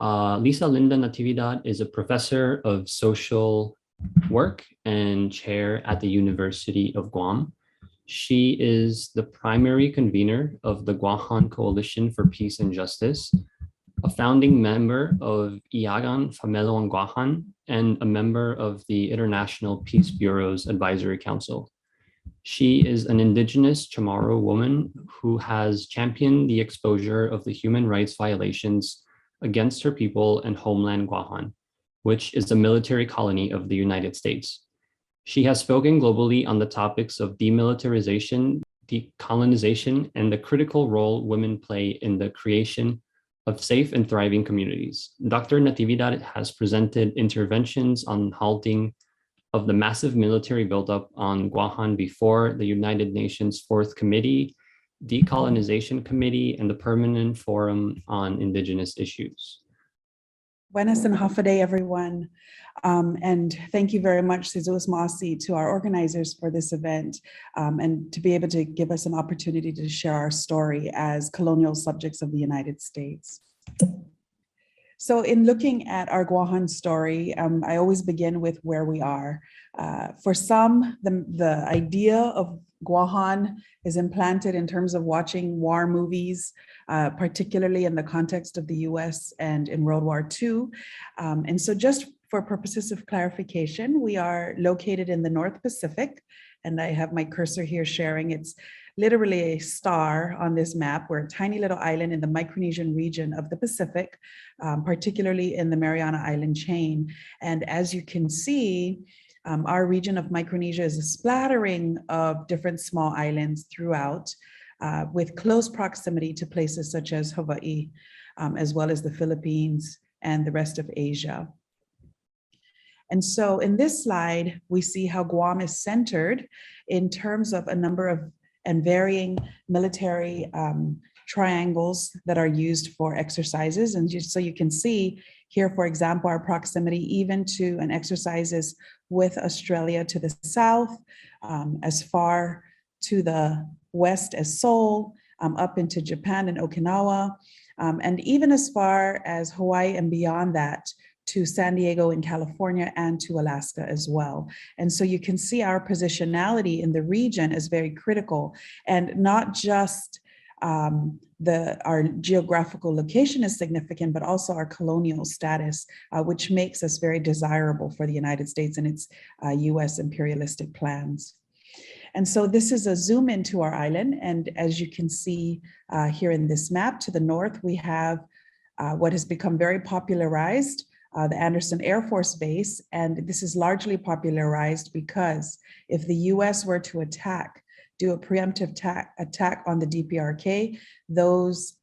Linda Natividad is a professor of social work and chair at the University of Guam. She is the primary convener of the Guahan Coalition for Peace and Justice, a founding member of Hagan, Famalao'an Guahan, and a member of the International Peace Bureau's Advisory Council. She is an indigenous CHamoru woman who has championed the exposure of the human rights violations against her people and homeland Guahan, which is a military colony of the United States. She has spoken globally on the topics of demilitarization, decolonization, and the critical role women play in the creation of safe and thriving communities. Dr. Natividad has presented interventions on halting of the massive military buildup on Guahan before the United Nations Fourth Committee, Decolonization Committee, and the Permanent Forum on Indigenous Issues. Buenas and hafa day, everyone. And thank you very much, Sizus Masi, to our organizers for this event, and to be able to give us an opportunity to share our story as colonial subjects of the United States. So in looking at our Guahan story, I always begin with where we are. For some, the idea of Guahan is implanted in terms of watching war movies, particularly in the context of the US and in World War II. And so just for purposes of clarification, we are located in the North Pacific, and I have my cursor here sharing. It's literally a star on this map. We're a tiny little island in the Micronesian region of the Pacific, particularly in the Mariana Island chain. And as you can see, our region of Micronesia is a splattering of different small islands throughout, with close proximity to places such as Hawaii, as well as the Philippines and the rest of Asia. And so in this slide, we see how Guam is centered in terms of a number of and varying military triangles that are used for exercises. And so you can see here, for example, our proximity even to and exercises with Australia to the south, as far to the west as Seoul, up into Japan and Okinawa, and even as far as Hawaii and beyond that, to San Diego in California and to Alaska as well. And so you can see our positionality in the region is very critical, and not just our geographical location is significant, but also our colonial status, which makes us very desirable for the United States and its US imperialistic plans. And so this is a zoom into our island. And as you can see here in this map, to the north, we have what has become very popularized, the Anderson Air Force Base. And this is largely popularized because if the US were to do a preemptive attack on the DPRK, those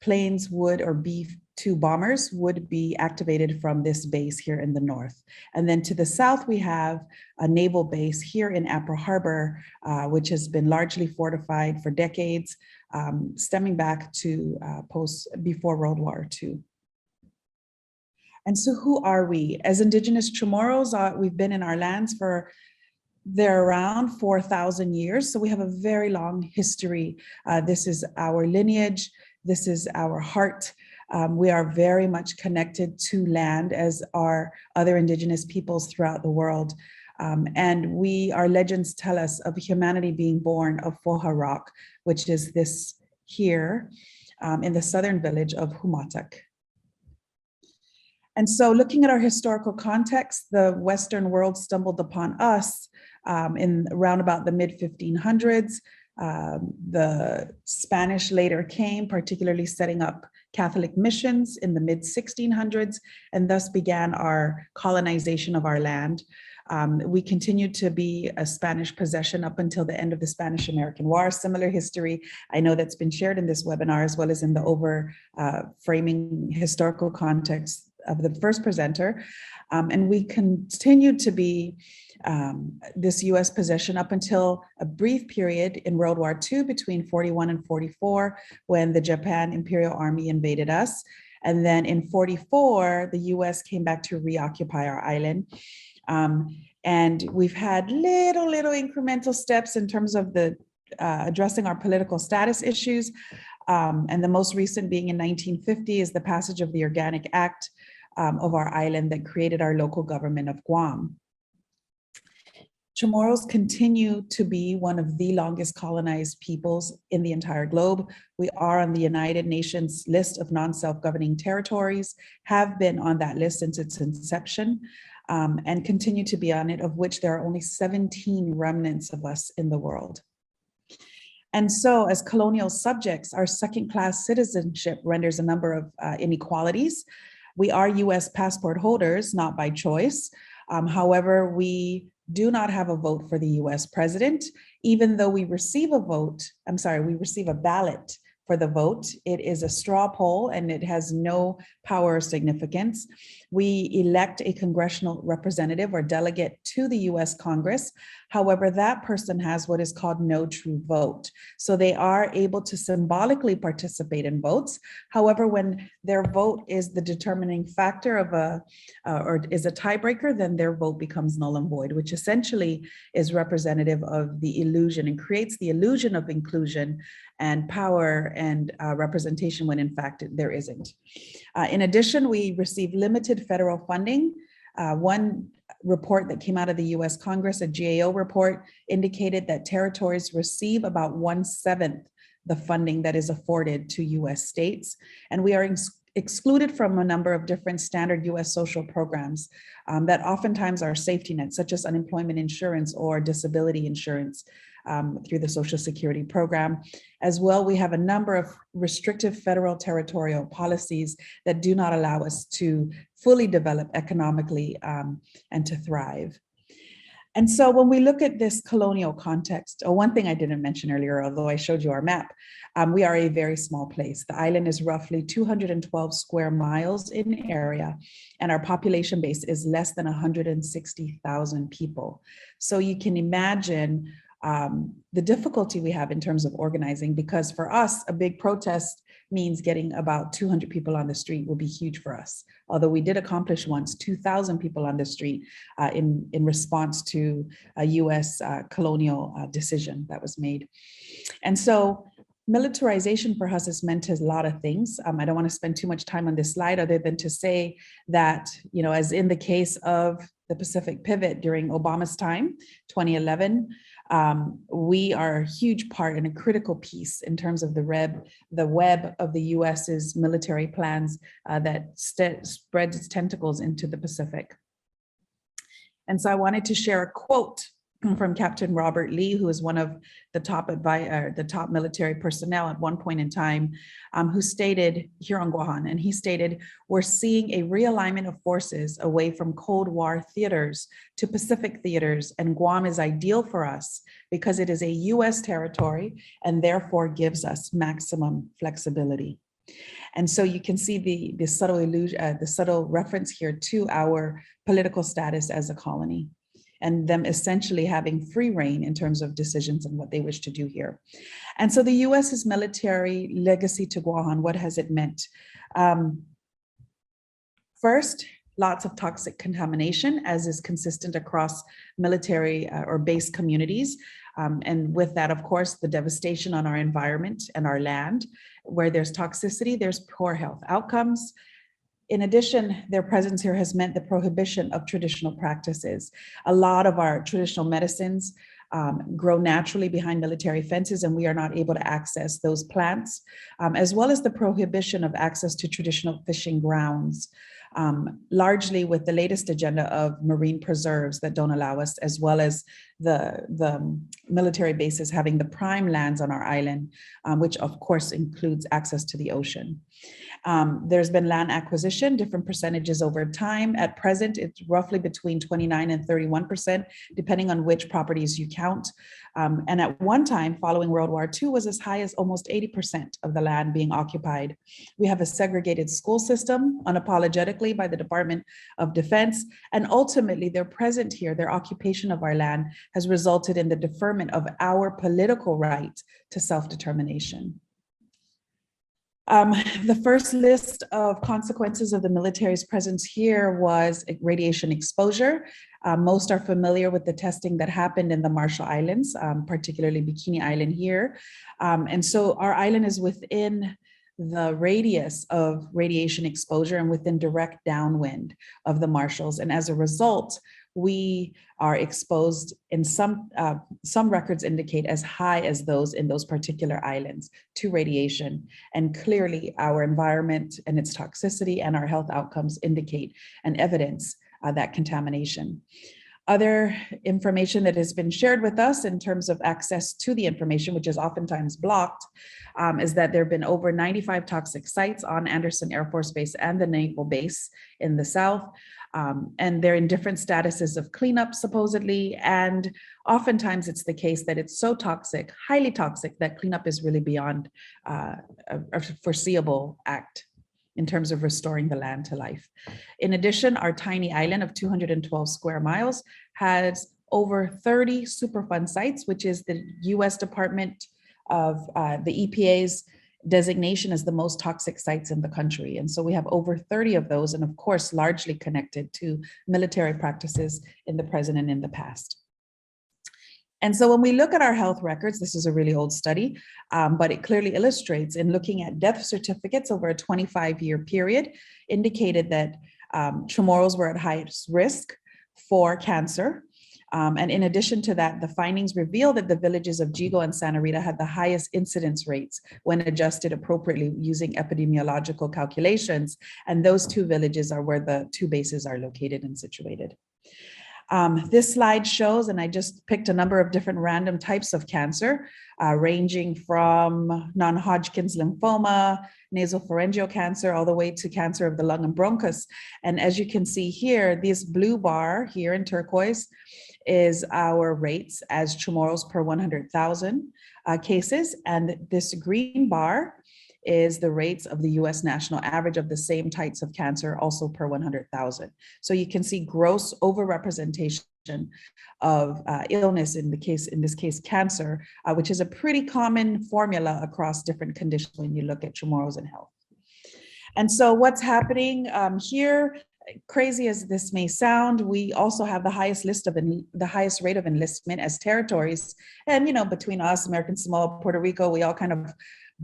planes would, or B-2 bombers would be activated from this base here in the north. And then to the south, we have a naval base here in Apra Harbor, which has been largely fortified for decades, stemming back to before World War II. And so who are we? As indigenous Chamorros, we've been in our lands for they're around 4,000 years. So we have a very long history. This is our lineage. This is our heart. We are very much connected to land, as are other indigenous peoples throughout the world. And our legends tell us of humanity being born of Foha Rock, which is this here in the southern village of Humatak. And so looking at our historical context, the Western world stumbled upon us in around about the mid-1500s. The Spanish later came, particularly setting up Catholic missions in the mid-1600s, and thus began our colonization of our land. We continued to be a Spanish possession up until the end of the Spanish-American War. Similar history, I know that's been shared in this webinar, as well as in the framing historical context of the first presenter. And we continued to be this US possession up until a brief period in World War II between 41 and 44, when the Japan Imperial Army invaded us. And then in 44, the US came back to reoccupy our island. And we've had little incremental steps in terms of the addressing our political status issues. And the most recent being in 1950 is the passage of the Organic Act of our island that created our local government of Guam. Chamorros continue to be one of the longest colonized peoples in the entire globe. We are on the United Nations list of non-self-governing territories, have been on that list since its inception, and continue to be on it, of which there are only 17 remnants of us in the world. And so as colonial subjects, our second-class citizenship renders a number of inequalities. We are US passport holders, not by choice. However, we do not have a vote for the US president, even though we receive a ballot for the vote. It is a straw poll and it has no power or significance. We elect a congressional representative or delegate to the US Congress. However, that person has what is called no true vote. So they are able to symbolically participate in votes. However, when their vote is the determining factor of or is a tiebreaker, then their vote becomes null and void, which essentially is representative of the illusion and creates the illusion of inclusion and power and representation when in fact there isn't. In addition, we receive limited federal funding. One report that came out of the US Congress, a GAO report, indicated that territories receive about 1/7 the funding that is afforded to US states. And we are excluded from a number of different standard US social programs that oftentimes are safety nets, such as unemployment insurance or disability insurance through the Social Security program. As well, we have a number of restrictive federal territorial policies that do not allow us to fully develop economically and to thrive. And so when we look at this colonial context, one thing I didn't mention earlier, although I showed you our map, we are a very small place. The island is roughly 212 square miles in area, and our population base is less than 160,000 people. So you can imagine the difficulty we have in terms of organizing, because for us, a big protest means getting about 200 people on the street will be huge for us. Although we did accomplish once 2,000 people on the street in response to a US colonial decision that was made. And so militarization for us has meant a lot of things. I don't want to spend too much time on this slide other than to say that, you know, as in the case of the Pacific pivot during Obama's time, 2011, we are a huge part and a critical piece in terms of the web of the US's military plans that spreads its tentacles into the Pacific. And so I wanted to share a quote from Captain Robert Lee, who is one of the top military personnel at one point in time, who stated here on Guahan, and he stated, "We're seeing a realignment of forces away from Cold War theaters to Pacific theaters, and Guam is ideal for us because it is a US territory and therefore gives us maximum flexibility." And so you can see the subtle illusion, the subtle reference here to our political status as a colony, and them essentially having free reign in terms of decisions and what they wish to do here. And so the US's military legacy to Guahan, what has it meant? First, lots of toxic contamination, as is consistent across military or base communities. And with that, of course, the devastation on our environment and our land. Where there's toxicity, there's poor health outcomes. In addition, their presence here has meant the prohibition of traditional practices. A lot of our traditional medicines grow naturally behind military fences, and we are not able to access those plants, as well as the prohibition of access to traditional fishing grounds, largely with the latest agenda of marine preserves that don't allow us, as well as the military bases having the prime lands on our island, which of course includes access to the ocean. There's been land acquisition, different percentages over time. At present, it's roughly between 29 and 31%, depending on which properties you count. And at one time, following World War II, was as high as almost 80% of the land being occupied. We have a segregated school system, unapologetically by the Department of Defense, and ultimately their presence here, their occupation of our land, has resulted in the deferment of our political right to self-determination. The first list of consequences of the military's presence here was radiation exposure. Most are familiar with the testing that happened in the Marshall Islands, particularly Bikini Island here. And so our island is within the radius of radiation exposure and within direct downwind of the Marshalls. And as a result, we are exposed in some records indicate as high as those in those particular islands to radiation. And clearly our environment and its toxicity and our health outcomes indicate and evidence that contamination. Other information that has been shared with us in terms of access to the information, which is oftentimes blocked, is that there have been over 95 toxic sites on Andersen Air Force Base and the Naval Base in the South. And they're in different statuses of cleanup, supposedly. And oftentimes it's the case that it's so toxic, highly toxic, that cleanup is really beyond a foreseeable act in terms of restoring the land to life. In addition, our tiny island of 212 square miles has over 30 Superfund sites, which is the US Department of the EPA's designation as the most toxic sites in the country. And so we have over 30 of those, and of course, largely connected to military practices in the present and in the past. And so when we look at our health records, this is a really old study, but it clearly illustrates in looking at death certificates over a 25-year period, indicated that Chamorros were at highest risk for cancer. And in addition to that, the findings reveal that the villages of Jigo and Santa Rita had the highest incidence rates when adjusted appropriately using epidemiological calculations. And those two villages are where the two bases are located and situated. This slide shows, and I just picked a number of different random types of cancer, ranging from non-Hodgkin's lymphoma, nasopharyngeal cancer, all the way to cancer of the lung and bronchus. And as you can see here, this blue bar here in turquoise is our rates as Chamorros per 100,000 cases. And this green bar is the rates of the US national average of the same types of cancer, also per 100,000. So you can see gross overrepresentation of illness in this case, cancer, which is a pretty common formula across different conditions when you look at Chamorros and health. And so what's happening here, crazy as this may sound, we also have the highest rate of enlistment as territories. And, you know, between us, American Samoa, Puerto Rico, we all kind of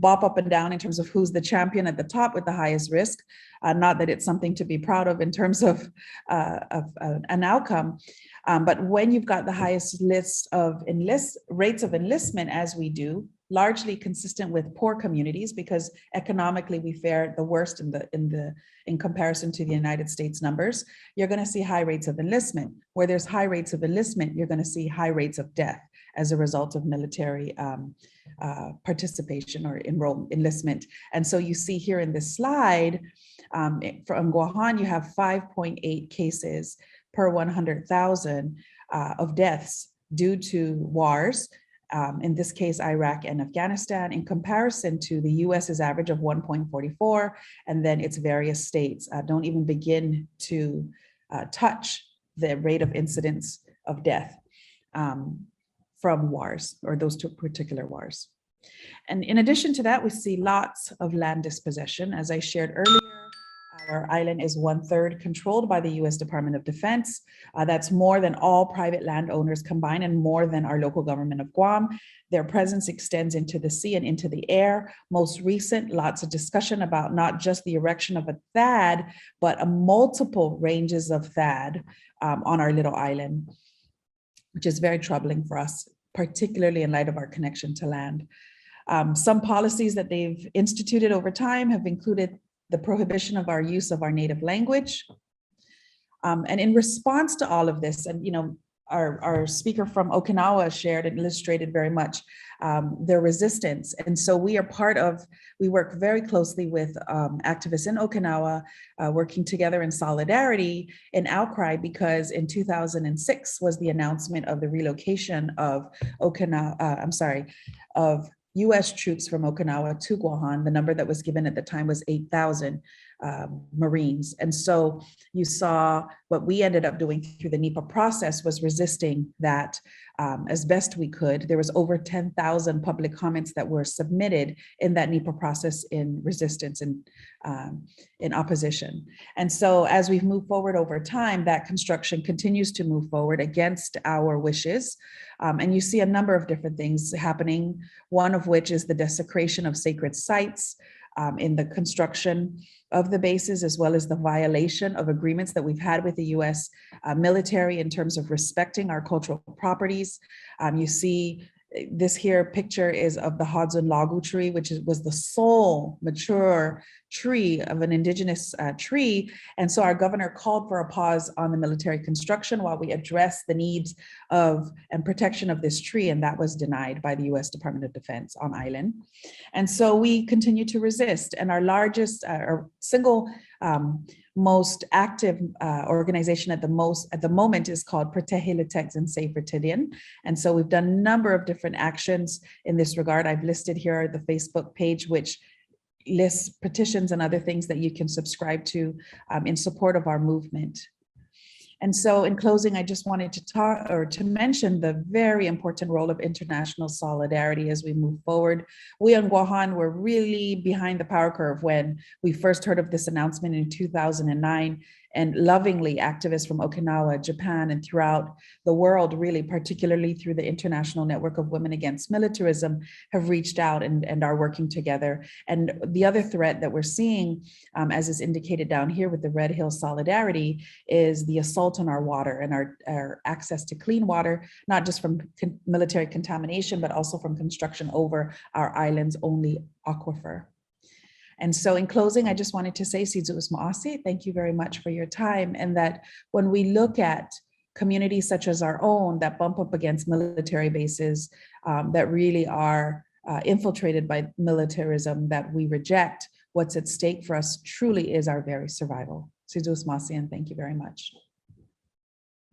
bop up and down in terms of who's the champion at the top with the highest risk. Not that it's something to be proud of in terms of an outcome, but when you've got the highest rates of enlistment as we do, largely consistent with poor communities, because economically we fare the worst in comparison to the United States numbers, you're going to see high rates of enlistment. Where there's high rates of enlistment, you're going to see high rates of death as a result of military participation or enlistment. And so you see here in this slide, from Guahan, you have 5.8 cases per 100,000 of deaths due to wars. In this case, Iraq and Afghanistan, in comparison to the US's average of 1.44, and then its various states don't even begin to touch the rate of incidence of death from wars, or those two particular wars. And in addition to that, we see lots of land dispossession. As I shared earlier, our island is 1/3 controlled by the US Department of Defense. That's more than all private landowners combined and more than our local government of Guam. Their presence extends into the sea and into the air. Most recent, lots of discussion about not just the erection of a THAAD, but multiple ranges of THAAD on our little island, which is very troubling for us, particularly in light of our connection to land. Some policies that they've instituted over time have included the prohibition of our use of our native language. And in response to all of this, and you know, our speaker from Okinawa shared and illustrated very much their resistance. And so we work very closely with activists in Okinawa, working together in solidarity in outcry, because in 2006 was the announcement of the relocation of US troops from Okinawa to Guahan. The number that was given at the time was 8,000. Marines. And so you saw what we ended up doing through the NEPA process was resisting that as best we could. There was over 10,000 public comments that were submitted in that NEPA process in resistance and in opposition. And so as we've moved forward over time, that construction continues to move forward against our wishes. And you see a number of different things happening, one of which is the desecration of sacred sites in the construction of the bases, as well as the violation of agreements that we've had with the US military in terms of respecting our cultural properties. You see this here picture is of the Hadzun Lagu tree, which was the sole mature tree of an indigenous tree. And so our governor called for a pause on the military construction while we address the needs of and protection of this tree. And that was denied by the US Department of Defense on island. And so we continue to resist. And our largest or single most active organization at the moment is called Protege and Save Retidian. And so we've done a number of different actions in this regard. I've listed here the Facebook page, which lists petitions and other things that you can subscribe to in support of our movement. And so in closing, I just wanted to talk or to mention the very important role of international solidarity as we move forward. We on Guahan were really behind the power curve when we first heard of this announcement in 2009. And lovingly, activists from Okinawa, Japan, and throughout the world, really, particularly through the International Network of Women Against Militarism, have reached out and are working together. And the other threat that we're seeing, as is indicated down here with the Red Hill Solidarity, is the assault on our water and our access to clean water, not just from military contamination, but also from construction over our island's only aquifer. And so in closing, I just wanted to say, Sidzu'us Ma'asi, thank you very much for your time. And that when we look at communities such as our own that bump up against military bases that really are infiltrated by militarism that we reject, what's at stake for us truly is our very survival. Sidzu'us Ma'asi, and thank you very much.